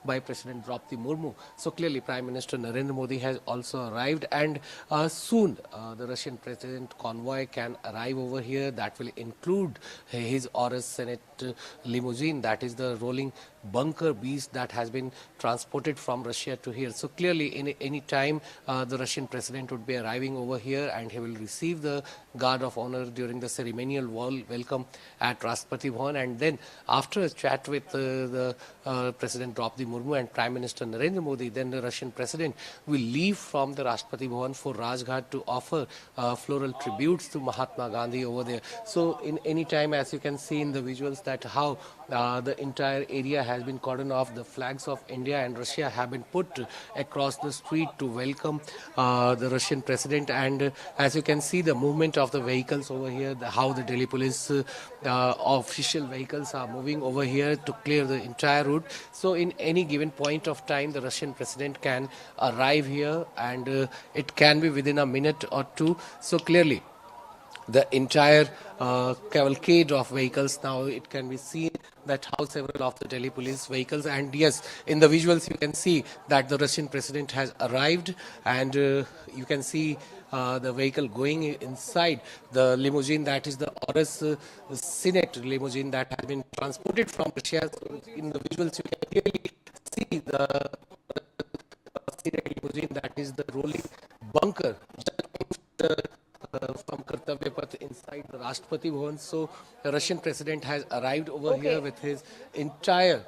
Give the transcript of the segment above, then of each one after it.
by President Draupadi Murmu. So clearly Prime Minister Narendra Modi has also arrived, and soon the Russian President convoy can arrive over here. That will include his Aurus Senate limousine, that is the rolling bunker beast that has been transported from Russia to here. So clearly in any time the Russian President would be arriving over here, and he will receive the guard of honor during the ceremonial welcome at Rashtrapati Bhawan, and then after a chat with the President Draupadi Murmu and Prime Minister Narendra Modi, then the Russian President will leave from the Rashtrapati Bhawan for Rajghat to offer floral tributes to Mahatma Gandhi over there. So in any time, as you can see in the visuals, that how the entire area has been cordoned off. The flags of India and Russia have been put across the street to welcome the Russian president. And as you can see, the movement of the vehicles over here, how the Delhi police official vehicles are moving over here to clear the entire route. So in any given point of time, the Russian president can arrive here, and it can be within a minute or two. So clearly the entire cavalcade of vehicles, now it can be seen that how several of the Delhi police vehicles, and yes, in the visuals you can see that the Russian president has arrived, and you can see the vehicle going inside the limousine, that is the Aurus Senate limousine that has been transported from Russia. So in the visuals you can clearly see the Senate limousine, that is the rolling bunker from Kartavya Path inside the Rashtrapati Bhavan. So the Russian president has arrived over here with his entire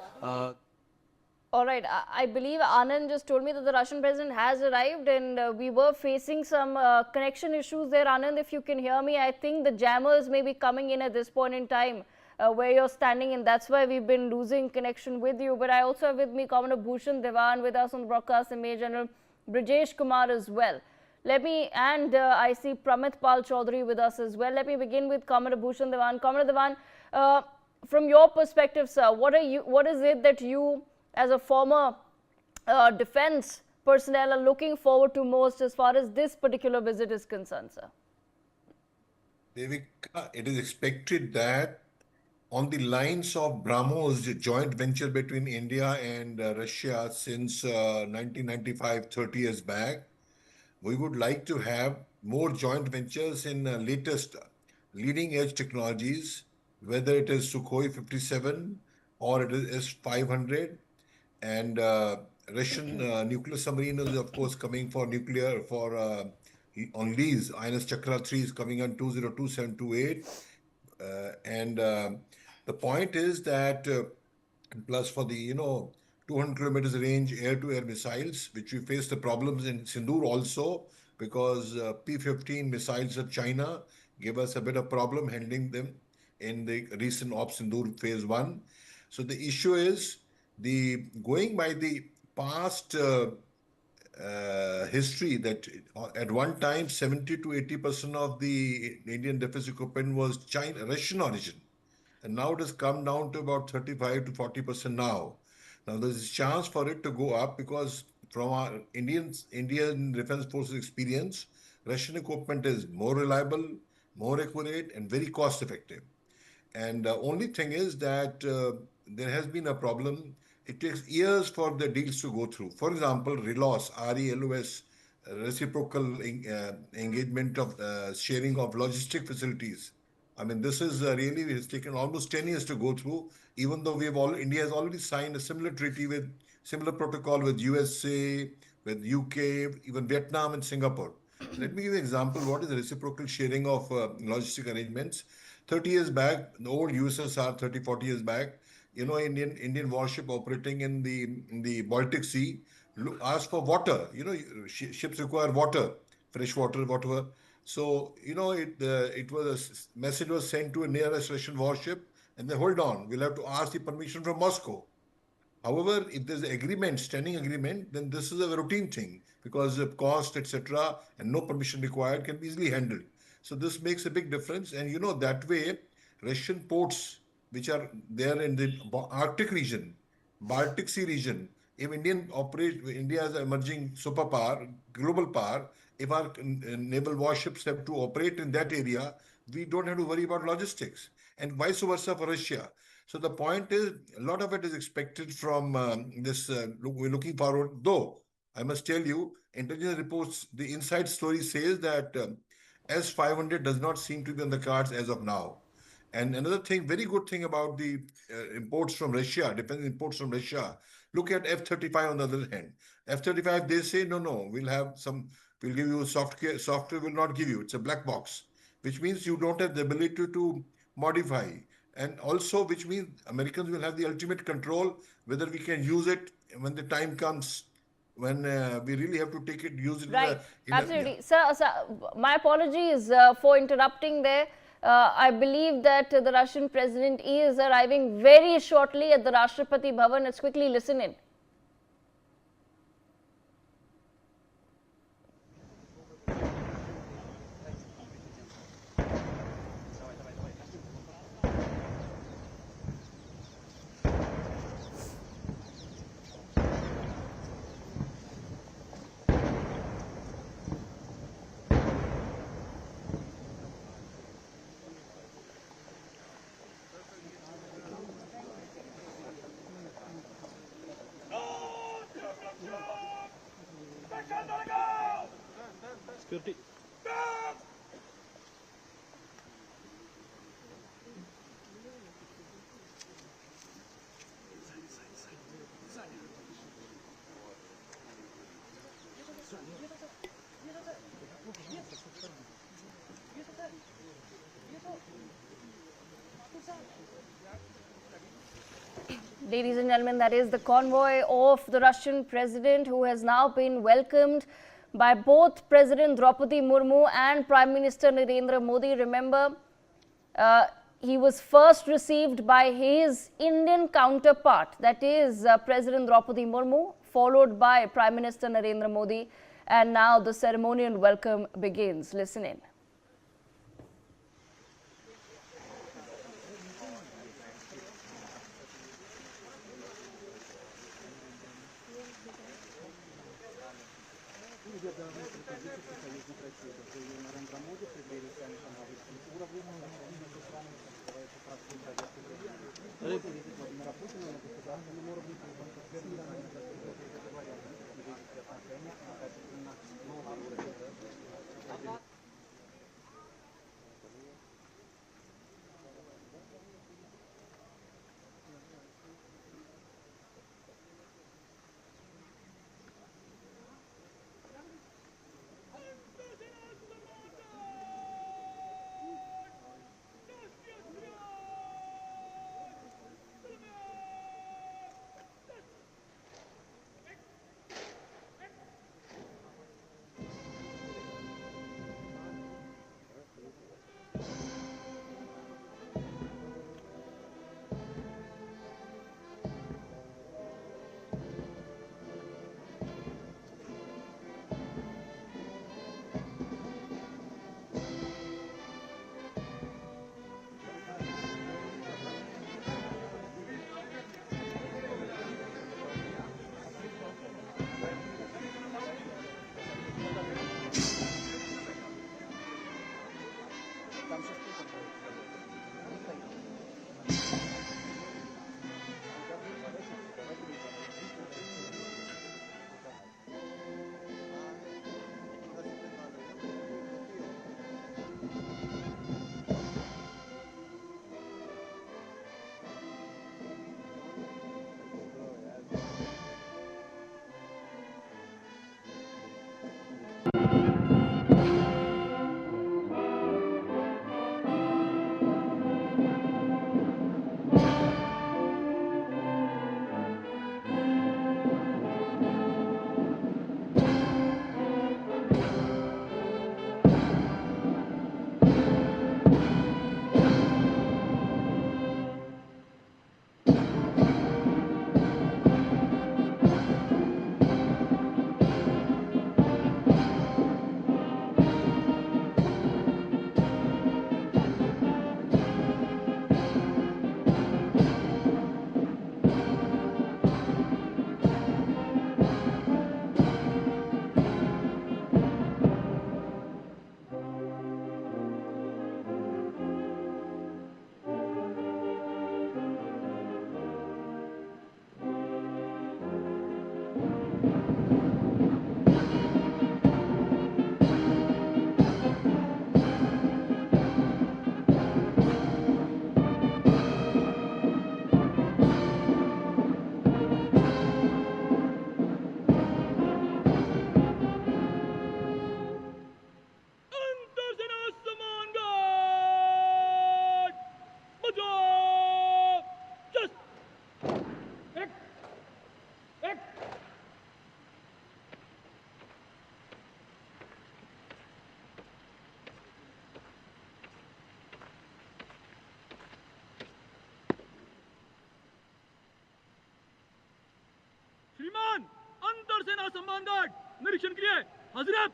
all right, I believe Anand just told me that the Russian president has arrived, and we were facing some connection issues there. Anand, if you can hear me, I think the jammers may be coming in at this point in time where you're standing, and that's why we've been losing connection with you. But I also have with me Commander Bhushan Dewan with us on the broadcast, and Major General Brijesh Kumar as well. Let me, and I see Pramit Pal Chaudhary with us as well. Let me begin with Commander Bhushan Dewan. Commander Dewan, from your perspective, sir, what is it that you, as a former defense personnel, are looking forward to most as far as this particular visit is concerned, sir? Devika, it is expected that on the lines of BrahMos, the joint venture between India and Russia since 1995, 30 years back, we would like to have more joint ventures in latest leading edge technologies, whether it is Sukhoi 57 or it is S-500, and Russian nuclear submarine is of course coming for nuclear for on lease. INS Chakra 3 is coming on 202728, and the point is that plus for the 200 kilometers range air-to-air missiles, which we face the problems in Sindoor also, because P-15 missiles of China gave us a bit of problem handling them in the recent Op Sindoor phase 1. So the issue is going by the past history, that at one time 70 to 80% of the Indian defense equipment was Russian origin, and now it has come down to about 35 to 40% now. Now there's a chance for it to go up, because from our Indian Defense Forces experience, Russian equipment is more reliable, more accurate, and very cost effective. And the only thing is that there has been a problem. It takes years for the deals to go through. For example, RELOS, R-E-L-O-S, reciprocal engagement of sharing of logistic facilities. I mean, this is really, it has taken almost 10 years to go through, even though India has already signed a similar treaty with similar protocol with USA, with UK, even Vietnam and Singapore. Let me give you an example. What is the reciprocal sharing of logistic arrangements? 30 years back, the old USSR, 30, 40 years back, Indian warship operating in the Baltic Sea asked for water. Ships require water, fresh water, whatever. So, it was a message was sent to a nearest Russian warship, and they hold on, we'll have to ask the permission from Moscow. However, if there's an agreement, standing agreement, then this is a routine thing, because of cost, etc., and no permission required, can be easily handled. So this makes a big difference, and that way, Russian ports, which are there in the Arctic region, Baltic Sea region, if India is an emerging superpower, global power, if our naval warships have to operate in that area, we don't have to worry about logistics, and vice versa for Russia. So the point is, a lot of it is expected from this. We're looking forward, though I must tell you, intelligence reports, the inside story says that S-500 does not seem to be on the cards as of now. And another thing, very good thing about the imports from Russia, defense imports from Russia. Look at F-35 on the other hand. F-35, they say, no, no, we'll give you software. Software will not give you. It's a black box, which means you don't have the ability to modify. And also, which means Americans will have the ultimate control whether we can use it when the time comes, when we really have to take it, use it Right, yeah. absolutely. Sir, my apologies for interrupting there. I believe that the Russian president is arriving very shortly at the Rashtrapati Bhavan. Let's quickly listen in. Security. Ladies and gentlemen, that is the convoy of the Russian president, who has now been welcomed by both President Draupadi Murmu and Prime Minister Narendra Modi. Remember, he was first received by his Indian counterpart, that is President Draupadi Murmu, followed by Prime Minister Narendra Modi, and now the ceremonial welcome begins. Listen in. संबंध अंतर सेना संबंधात निरीक्षण के लिए हजरत